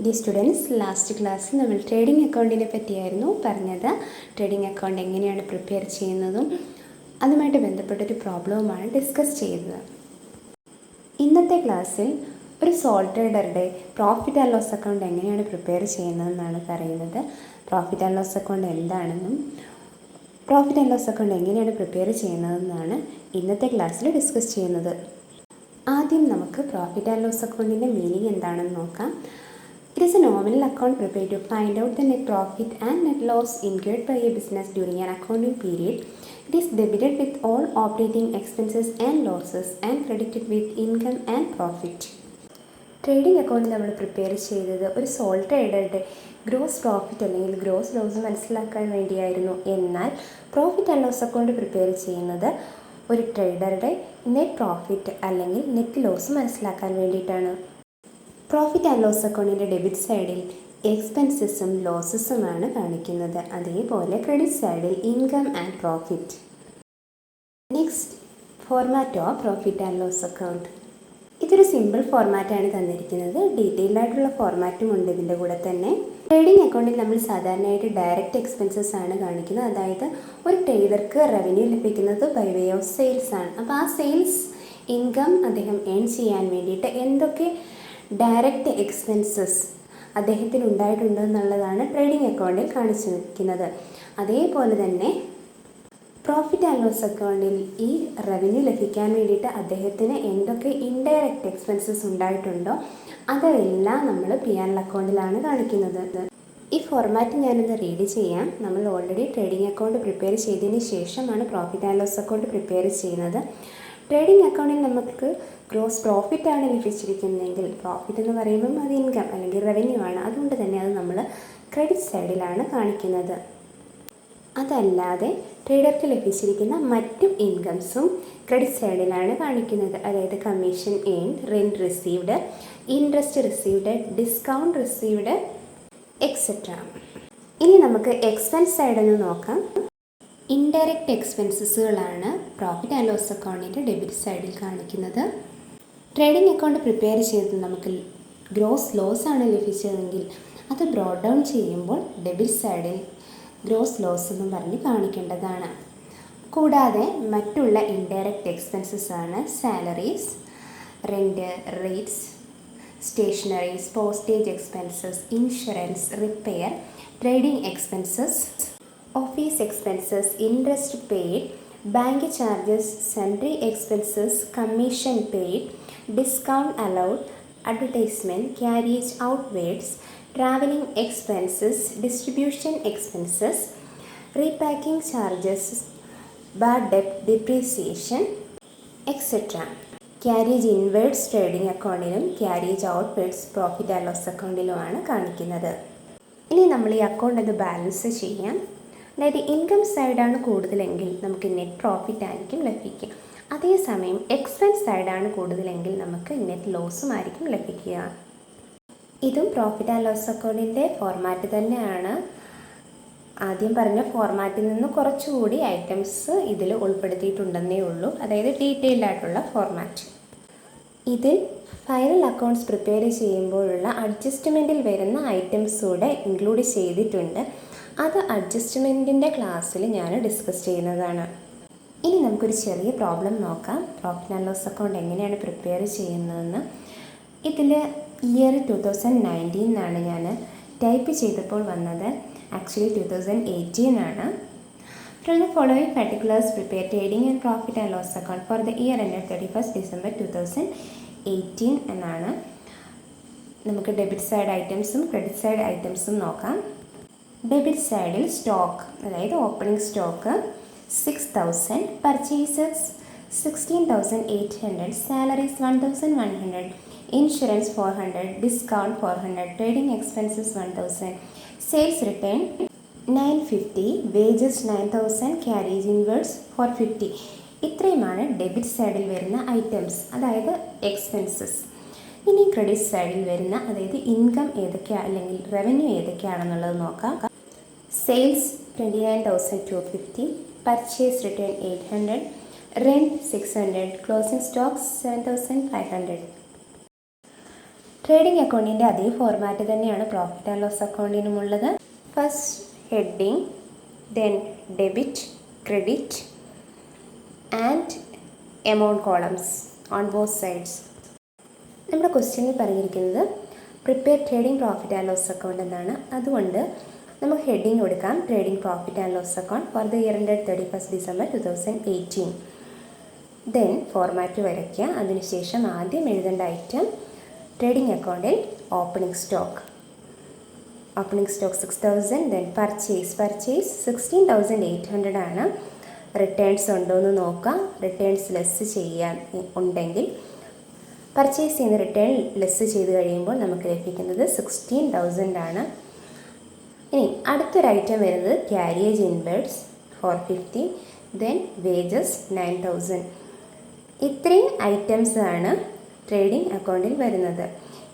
Dear students, last ക്ലാസ്സിൽ നമ്മൾ trading അക്കൗണ്ടിനെ പറ്റിയായിരുന്നു പറഞ്ഞത്. ട്രേഡിംഗ് അക്കൗണ്ട് എങ്ങനെയാണ് പ്രിപ്പയർ ചെയ്യുന്നതും അതുമായിട്ട് ബന്ധപ്പെട്ടൊരു പ്രോബ്ലവുമാണ് ഡിസ്കസ് ചെയ്തത്. ഇന്നത്തെ ക്ലാസ്സിൽ ഒരു സോൾ ട്രേഡറുടെ പ്രോഫിറ്റ് ആൻഡ് ലോസ് അക്കൗണ്ട് എങ്ങനെയാണ് പ്രിപ്പയർ ചെയ്യുന്നതെന്നാണ് പറയുന്നത്. പ്രോഫിറ്റ് ആൻഡ് ലോസ് അക്കൗണ്ട് എന്താണെന്നും പ്രോഫിറ്റ് ആൻഡ് ലോസ് അക്കൗണ്ട് എങ്ങനെയാണ് പ്രിപ്പയർ ചെയ്യുന്നതെന്നാണ് ഇന്നത്തെ ക്ലാസ്സിൽ ഡിസ്കസ് ചെയ്യുന്നത്. ആദ്യം നമുക്ക് പ്രോഫിറ്റ് ആൻഡ് ലോസ് അക്കൗണ്ടിൻ്റെ മീനിങ് എന്താണെന്ന് നോക്കാം. It is a nominal account prepared to find out the net profit and net loss incurred by a business during an accounting period. It is debited with all operating expenses and losses and credited with income and profit. Trading account നമ്മൾ prepare ചെയ്തത് ഒരു sole ട്രേഡറുടെ gross profit അല്ലെങ്കിൽ gross loss മനസ്സിലാക്കാൻ വേണ്ടിയായിരുന്നു. എന്നാൽ profit and loss account prepare ചെയ്യുന്നത് ഒരു ട്രേഡറുടെ നെറ്റ് പ്രോഫിറ്റ് അല്ലെങ്കിൽ നെറ്റ് ലോസ് മനസ്സിലാക്കാൻ വേണ്ടിയിട്ടാണ്. പ്രോഫിറ്റ് ആൻഡ് ലോസ് അക്കൗണ്ടിൻ്റെ ഡെബിറ്റ് സൈഡിൽ എക്സ്പെൻസസും ലോസസുമാണ് കാണിക്കുന്നത്. അതേപോലെ ക്രെഡിറ്റ് സൈഡിൽ income and profit. Next, format of profit and loss account. ഇതൊരു സിമ്പിൾ ഫോർമാറ്റാണ് തന്നിരിക്കുന്നത്. ഡീറ്റെയിൽഡ് ആയിട്ടുള്ള ഫോർമാറ്റും ഉണ്ട് ഇതിൻ്റെ കൂടെ തന്നെ. ട്രേഡിംഗ് അക്കൗണ്ടിൽ നമ്മൾ സാധാരണയായിട്ട് ഡയറക്റ്റ് എക്സ്പെൻസസ് ആണ് കാണിക്കുന്നത്. അതായത് ഒരു ട്രേഡർക്ക് റവന്യൂ ലഭിക്കുന്നത് ബൈ വേ ഓഫ് സെയിൽസ് ആണ്. അപ്പോൾ ആ സെയിൽസ് ഇൻകം അദ്ദേഹം ഏൺ ചെയ്യാൻ വേണ്ടിയിട്ട് എന്തൊക്കെ ഡയറക്റ്റ് എക്സ്പെൻസസ് അദ്ദേഹത്തിന് ഉണ്ടായിട്ടുണ്ട് എന്നുള്ളതാണ് ട്രേഡിംഗ് അക്കൗണ്ടിൽ കാണിച്ചു നിൽക്കുന്നത്. അതേപോലെ തന്നെ പ്രോഫിറ്റ് ആൻഡ് ലോസ് അക്കൗണ്ടിൽ ഈ റവന്യൂ ലഭിക്കാൻ വേണ്ടിയിട്ട് അദ്ദേഹത്തിന് എന്തൊക്കെ ഇൻഡയറക്റ്റ് എക്സ്പെൻസസ് ഉണ്ടായിട്ടുണ്ടോ അതെല്ലാം നമ്മൾ പി ആൻഡ് അക്കൗണ്ടിലാണ് കാണിക്കുന്നത്. ഈ ഫോർമാറ്റ് ഞാനൊന്ന് റീഡ് ചെയ്യാം. നമ്മൾ ഓൾറെഡി ട്രേഡിംഗ് അക്കൗണ്ട് പ്രിപ്പയർ ചെയ്തതിന് ശേഷമാണ് profit and loss account prepare ചെയ്യുന്നത്. ട്രേഡിംഗ് അക്കൗണ്ടിൽ നമുക്ക് ഗ്രോസ് പ്രോഫിറ്റ് ആണ് ലഭിച്ചിരിക്കുന്നതെങ്കിൽ പ്രോഫിറ്റ് എന്ന് പറയുമ്പം അത് ഇൻകം അല്ലെങ്കിൽ റവന്യൂ ആണ്. അതുകൊണ്ട് തന്നെ അത് നമ്മൾ ക്രെഡിറ്റ് സൈഡിലാണ് കാണിക്കുന്നത്. അതല്ലാതെ ട്രേഡർക്ക് ലഭിച്ചിരിക്കുന്ന മറ്റു ഇൻകംസും ക്രെഡിറ്റ് സൈഡിലാണ് കാണിക്കുന്നത്. അതായത് commission earned, rent received, interest received, discount received etcetera. ഇനി നമുക്ക് എക്സ്പെൻസ് സൈഡൊന്ന് നോക്കാം. ഇൻഡയറക്റ്റ് എക്സ്പെൻസസുകളാണ് പ്രോഫിറ്റ് ആൻഡ് ലോസ് അക്കൗണ്ടിൻ്റെ ഡെബിറ്റ് സൈഡിൽ കാണിക്കുന്നത്. ട്രേഡിംഗ് അക്കൗണ്ട് പ്രിപ്പയർ ചെയ്ത് നമുക്ക് ഗ്രോസ് ലോസ് ആണ് ലഭിച്ചതെങ്കിൽ അത് ബ്രോട്ട് ഡൗൺ ചെയ്യുമ്പോൾ ഡെബിറ്റ് സൈഡിൽ ഗ്രോസ് ലോസ് എന്നും പറഞ്ഞ് കാണിക്കേണ്ടതാണ്. കൂടാതെ മറ്റുള്ള ഇൻഡയറക്റ്റ് എക്സ്പെൻസസ് ആണ് salaries, rent, rates, stationeries, postage expenses, insurance, repair, trading expenses, office expenses, interest paid, bank charges, sundry expenses, commission paid, discount allowed, advertisement, carriage outwards, travelling expenses, distribution expenses, repacking charges, bad ഡെപ്റ്റ്, depreciation etcetera. Carriage inwards trading അക്കൗണ്ടിലും carriage outwards profit and loss അക്കൗണ്ടിലുമാണ് കാണിക്കുന്നത്. ഇനി നമ്മൾ ഈ account അത് balance ചെയ്യാം. അതായത് ഇൻകം സൈഡാണ് കൂടുതലെങ്കിൽ നമുക്ക് നെറ്റ് പ്രോഫിറ്റ് ആയിരിക്കും ലഭിക്കുക. അതേസമയം എക്സ്പെൻസ് സൈഡാണ് കൂടുതലെങ്കിൽ നമുക്ക് നെറ്റ് ലോസും ആയിരിക്കും ലഭിക്കുക. ഇതും പ്രോഫിറ്റ് ആൻഡ് ലോസ് അക്കൗണ്ടിൻ്റെ ഫോർമാറ്റ് തന്നെയാണ്. ആദ്യം പറഞ്ഞ ഫോർമാറ്റിൽ നിന്ന് കുറച്ചുകൂടി ഐറ്റംസ് ഇതിൽ ഉൾപ്പെടുത്തിയിട്ടുണ്ടെന്നേ ഉള്ളൂ. അതായത് ഡീറ്റെയിൽഡ് ആയിട്ടുള്ള ഫോർമാറ്റ്. ഇതിൽ ഫൈനൽ അക്കൗണ്ട്സ് പ്രിപ്പയർ ചെയ്യുമ്പോഴുള്ള അഡ്ജസ്റ്റ്മെൻറ്റിൽ വരുന്ന ഐറ്റംസ് കൂടെ ഇൻക്ലൂഡ് ചെയ്തിട്ടുണ്ട്. അത് അഡ്ജസ്റ്റ്മെൻറ്റിൻ്റെ ക്ലാസ്സിൽ ഞാൻ ഡിസ്കസ് ചെയ്യുന്നതാണ്. ഇനി നമുക്കൊരു ചെറിയ പ്രോബ്ലം നോക്കാം. പ്രോഫിറ്റ് ആൻഡ് ലോസ് അക്കൗണ്ട് എങ്ങനെയാണ് പ്രിപ്പയർ ചെയ്യുന്നതെന്ന്. ഇതിൽ ഇയർ 2019 എന്നാണ് ഞാൻ ടൈപ്പ് ചെയ്തപ്പോൾ വന്നത്. ആക്ച്വലി 2018 ആണ്. From the following particulars prepare trading and profit and loss account for the year ended 31st December 2018 എന്നാണ്. നമുക്ക് ഡെബിറ്റ് സൈഡ് ഐറ്റംസും ക്രെഡിറ്റ് സൈഡ് ഐറ്റംസും നോക്കാം. ഡെബിറ്റ് സൈഡിൽ സ്റ്റോക്ക്, അതായത് opening stock 6000, purchases 16,800, salaries 1,100, insurance 400, discount 400, trading expenses 1,000, sales return 950, wages 9,000, carriage inwards 450. ഇത്രയുമാണ് debit സൈഡിൽ വരുന്ന ഐറ്റംസ്, അതായത് എക്സ്പെൻസസ്. ഇനി ക്രെഡിറ്റ് സൈഡിൽ വരുന്ന, അതായത് ഇൻകം ഏതൊക്കെയാണ് അല്ലെങ്കിൽ റവന്യൂ ഏതൊക്കെയാണെന്നുള്ളത് നോക്കാം. Sales 29,250, purchase return 800, rent 600, closing stocks 7,500. Trading അക്കൗണ്ടിൻ്റെ അതേ ഫോർമാറ്റ് തന്നെയാണ് പ്രോഫിറ്റ് ആൻഡ് ലോസ് അക്കൗണ്ടിനുമുള്ളത്. First heading, then debit, credit and amount columns on both sides. നമ്മുടെ ക്വസ്റ്റ്യനിൽ പറഞ്ഞിരിക്കുന്നത് prepare trading profit and loss account എന്നാണ്. അതുകൊണ്ട് നമുക്ക് ഹെഡിങ് കൊടുക്കാം trading profit and loss account for the year ended 31st December 2018. Then format വരയ്ക്കുക. അതിനുശേഷം ആദ്യം എഴുതേണ്ട ഐറ്റം ട്രേഡിംഗ് അക്കൗണ്ടിൽ ഓപ്പണിംഗ് സ്റ്റോക്ക് 6,000. ദെൻ പർച്ചേസ് 16,800 ആണ്. റിട്ടേൺസ് ഉണ്ടോ എന്ന് നോക്കാം. റിട്ടേൺസ് ലെസ് ചെയ്യാൻ ഉണ്ടെങ്കിൽ പർച്ചേസ് ചെയ്യുന്ന റിട്ടേൺ ലെസ് ചെയ്ത് കഴിയുമ്പോൾ നമുക്ക് ലഭിക്കുന്നത് 16,000 ആണ്. ഇനി അടുത്തൊരു ഐറ്റം വരുന്നത് ക്യാരിയേജ് ഇൻവേർഡ്സ് 450. Then wages 9,000. ഇത്രയും ഐറ്റംസ് ആണ് ട്രേഡിംഗ് അക്കൗണ്ടിൽ വരുന്നത്.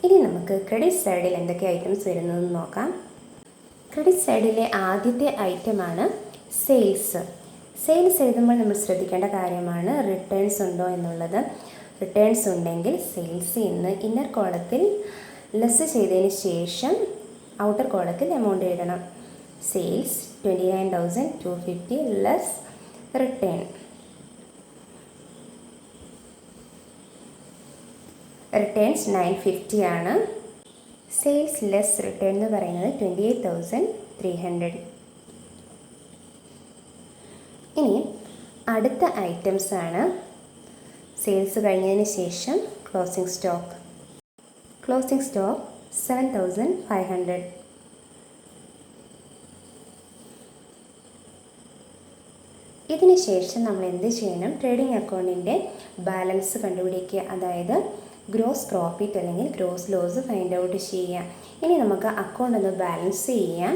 ഇനി നമുക്ക് ക്രെഡിറ്റ് സൈഡിൽ എന്തൊക്കെ ഐറ്റംസ് വരുന്നതെന്ന് നോക്കാം. ക്രെഡിറ്റ് സൈഡിലെ ആദ്യത്തെ ഐറ്റമാണ് സെയിൽസ്. സെയിൽസ് എഴുതുമ്പോൾ നമ്മൾ ശ്രദ്ധിക്കേണ്ട കാര്യമാണ് റിട്ടേൺസ് ഉണ്ടോ എന്നുള്ളത്. റിട്ടേൺസ് ഉണ്ടെങ്കിൽ സെയിൽസ് ഇന്ന് ഇന്നർ കോളത്തിൽ ലെസ് ചെയ്തതിന് ശേഷം ഔട്ടർ കോളത്തിൽ എമൗണ്ട് എഴുതണം. Sales 29,250 less return. റിട്ടേൺസ് 950 ആണ്. സെയിൽസ് ലെസ് റിട്ടേൺ എന്ന് പറയുന്നത് 28,300. ഇനി അടുത്ത ഐറ്റംസ് ആണ് സെയിൽസ് കഴിഞ്ഞതിന് ശേഷം ക്ലോസിംഗ് സ്റ്റോക്ക്. Closing stock 7,500. ഇതിന് ശേഷം നമ്മൾ എന്ത് ചെയ്യണം? ട്രേഡിംഗ് അക്കൗണ്ടിൻ്റെ ബാലൻസ് കണ്ടുപിടിക്കുക. അതായത് ഗ്രോസ് പ്രോഫിറ്റ് അല്ലെങ്കിൽ ഗ്രോസ് ലോസ് ഫൈൻഡ് ഔട്ട് ചെയ്യുക. ഇനി നമുക്ക് അക്കൗണ്ട് ഒന്ന് ബാലൻസ് ചെയ്യാം.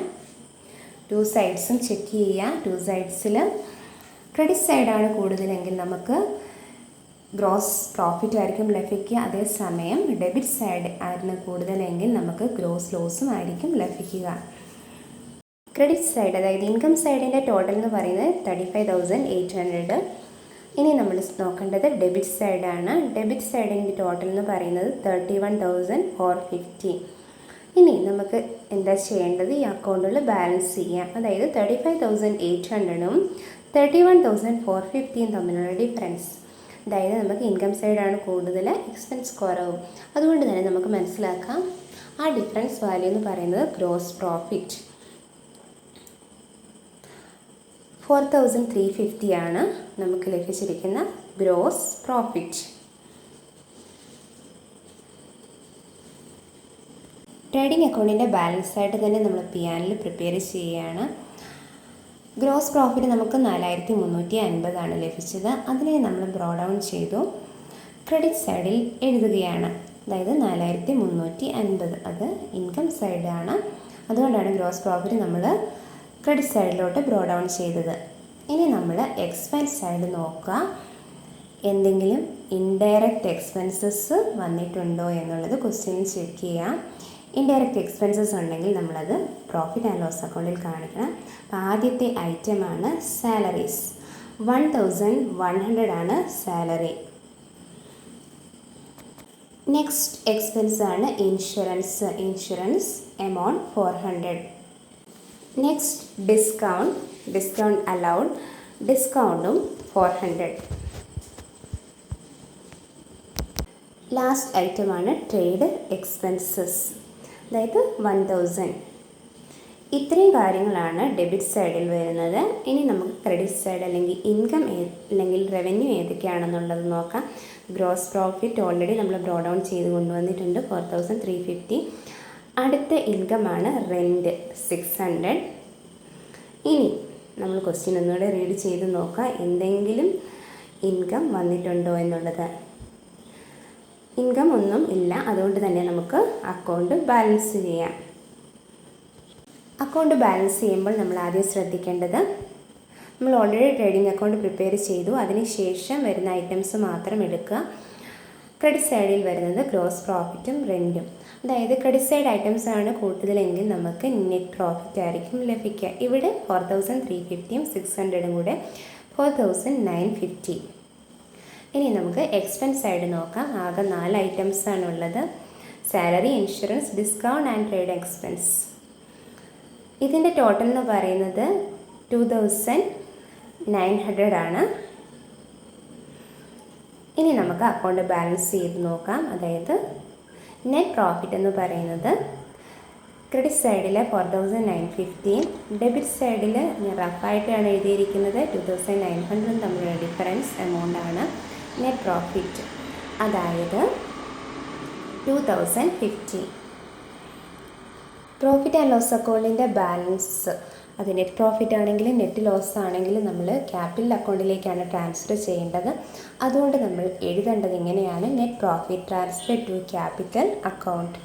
2 സൈഡ്സും ചെക്ക് ചെയ്യുക. 2 സൈഡ്സിൽ ക്രെഡിറ്റ് സൈഡാണ് കൂടുതലെങ്കിൽ നമുക്ക് ഗ്രോസ് പ്രോഫിറ്റ് ആയിരിക്കും ലഭിക്കുക. അതേസമയം ഡെബിറ്റ് സൈഡ് ആയിരുന്നു കൂടുതലെങ്കിൽ നമുക്ക് ഗ്രോസ് ലോസും ആയിരിക്കും ലഭിക്കുക. ക്രെഡിറ്റ് സൈഡ് അതായത് ഇൻകം സൈഡിൻ്റെ ടോട്ടൽ എന്ന് പറയുന്നത് 35,800. ഇനി നമ്മൾ നോക്കേണ്ടത് ഡെബിറ്റ് സൈഡാണ്. ഡെബിറ്റ് സൈഡിൻ്റെ ടോട്ടൽ എന്ന് പറയുന്നത് 31,450. ഇനി നമുക്ക് എന്താ ചെയ്യേണ്ടത്? ഈ അക്കൗണ്ടുകൾ ബാലൻസ് ചെയ്യാം. അതായത് 35,800ഉം 31,450 തമ്മിലുള്ള ഡിഫറൻസ്. അതായത് നമുക്ക് ഇൻകം സൈഡാണ് കൂടുതൽ, എക്സ്പെൻസ് കുറവും. അതുകൊണ്ട് തന്നെ നമുക്ക് മനസ്സിലാക്കാം ആ ഡിഫറൻസ് വാല്യൂ എന്ന് പറയുന്നത് ഗ്രോസ് പ്രോഫിറ്റ് 4,350 ആണ് നമുക്ക് ലഭിച്ചിരിക്കുന്ന ഗ്രോസ് പ്രോഫിറ്റ്. ട്രേഡിംഗ് അക്കൗണ്ടിൻ്റെ ബാലൻസ് ആയിട്ട് തന്നെ നമ്മൾ PL പ്രിപ്പയർ ചെയ്യുകയാണ്. ഗ്രോസ് പ്രോഫിറ്റ് നമുക്ക് 4,350 ആണ് ലഭിച്ചത്. അതിനെ നമ്മൾ ബ്രോ ഡൗൺ ചെയ്തു ക്രെഡിറ്റ് സൈഡിൽ എഴുതുകയാണ്. അതായത് 4,350 അത് ഇൻകം സൈഡാണ്. അതുകൊണ്ടാണ് ഗ്രോസ് പ്രോഫിറ്റ് നമ്മൾ ക്രെഡിറ്റ് സൈഡിലോട്ട് ബ്രോ ഡൗൺ ചെയ്തത്. ഇനി നമ്മൾ എക്സ്പെൻസ് സൈഡ് നോക്കുക. എന്തെങ്കിലും ഇൻഡയറക്റ്റ് എക്സ്പെൻസസ് വന്നിട്ടുണ്ടോ എന്നുള്ളത് ക്വസ്റ്റ്യനിൽ ചെക്ക് ചെയ്യാം. ഇൻഡയറക്റ്റ് എക്സ്പെൻസസ് ഉണ്ടെങ്കിൽ നമ്മളത് പ്രോഫിറ്റ് ആൻഡ് ലോസ് അക്കൗണ്ടിൽ കാണിക്കണം. അപ്പോൾ ആദ്യത്തെ ഐറ്റമാണ് സാലറീസ്. 1,100 ആണ് സാലറി. നെക്സ്റ്റ് എക്സ്പെൻസ് ആണ് insurance amount 400. Next discount allowed, ഡിസ്കൗണ്ടും 400. ലാസ്റ്റ് ഐറ്റമാണ് ട്രേഡ് എക്സ്പെൻസസ്, അതായത് 1,000. ഇത്രയും കാര്യങ്ങളാണ് ഡെബിറ്റ് സൈഡിൽ വരുന്നത്. ഇനി നമുക്ക് ക്രെഡിറ്റ് സൈഡ് അല്ലെങ്കിൽ ഇൻകം അല്ലെങ്കിൽ റവന്യൂ ഏതൊക്കെയാണെന്നുള്ളത് നോക്കാം. ഗ്രോസ് പ്രോഫിറ്റ് ഓൾറെഡി നമ്മൾ ബ്രോ ഡൗൺ ചെയ്ത് കൊണ്ടുവന്നിട്ടുണ്ട് 4,350. അടുത്ത ഇൻകമാണ് റെൻറ്റ് 600. ഇനി നമ്മൾ ക്വസ്റ്റ്യൻ ഒന്നുകൂടെ റീഡ് ചെയ്ത് നോക്കാം എന്തെങ്കിലും ഇൻകം വന്നിട്ടുണ്ടോ എന്നുള്ളത്. ഇൻകം ഒന്നും ഇല്ല. അതുകൊണ്ട് തന്നെ നമുക്ക് അക്കൗണ്ട് ബാലൻസ് ചെയ്യാം. അക്കൗണ്ട് ബാലൻസ് ചെയ്യുമ്പോൾ നമ്മൾ ആദ്യം ശ്രദ്ധിക്കേണ്ടത്, നമ്മൾ ഓൾറെഡി ട്രേഡിംഗ് അക്കൗണ്ട് പ്രിപ്പയർ ചെയ്തു, അതിനുശേഷം വരുന്ന ഐറ്റംസ് മാത്രം എടുക്കുക. ക്രെഡിറ്റ് സൈഡിൽ വരുന്നത് ഗ്രോസ് പ്രോഫിറ്റും റെൻറ്റും. അതായത് ക്രെഡിറ്റ് സൈഡ് ഐറ്റംസ് ആണ് കൂടുതലെങ്കിൽ നമുക്ക് നെറ്റ് പ്രോഫിറ്റ് ആയിരിക്കും ലഭിക്കുക. ഇവിടെ 4,350യും 600ഉം കൂടെ 4,950. ഇനി നമുക്ക് എക്സ്പെൻസ് സൈഡ് നോക്കാം. ആകെ 4 ഐറ്റംസ് ആണുള്ളത്. Salary, insurance, discount and trade expense. ഇതിൻ്റെ ടോട്ടൽ എന്ന് പറയുന്നത് 2900 ആണ്. ഇനി നമുക്ക് അക്കൗണ്ട് ബാലൻസ് ചെയ്ത് നോക്കാം. അതായത് നെറ്റ് പ്രോഫിറ്റ് എന്ന് പറയുന്നത് ക്രെഡിറ്റ് സൈഡിൽ 4915, ഡെബിറ്റ് സൈഡിൽ ഞാൻ റഫായിട്ടാണ് എഴുതിയിരിക്കുന്നത് 2900 തമ്മിലുള്ള ഡിഫറൻസ് എമൗണ്ട് ആണ് നെറ്റ് പ്രോഫിറ്റ്. അതായത് 2050. പ്രോഫിറ്റ് ആൻഡ് ലോസ് അക്കൗണ്ടിൻ്റെ ബാലൻസ് അത് നെറ്റ് പ്രോഫിറ്റ് ആണെങ്കിലും നെറ്റ് ലോസ് ആണെങ്കിലും നമ്മൾ ക്യാപിറ്റൽ അക്കൗണ്ടിലേക്കാണ് ട്രാൻസ്ഫർ ചെയ്യേണ്ടത്. അതുകൊണ്ട് നമ്മൾ എഴുതേണ്ടത് ഇങ്ങനെയാണ്: net profit transfer to capital account.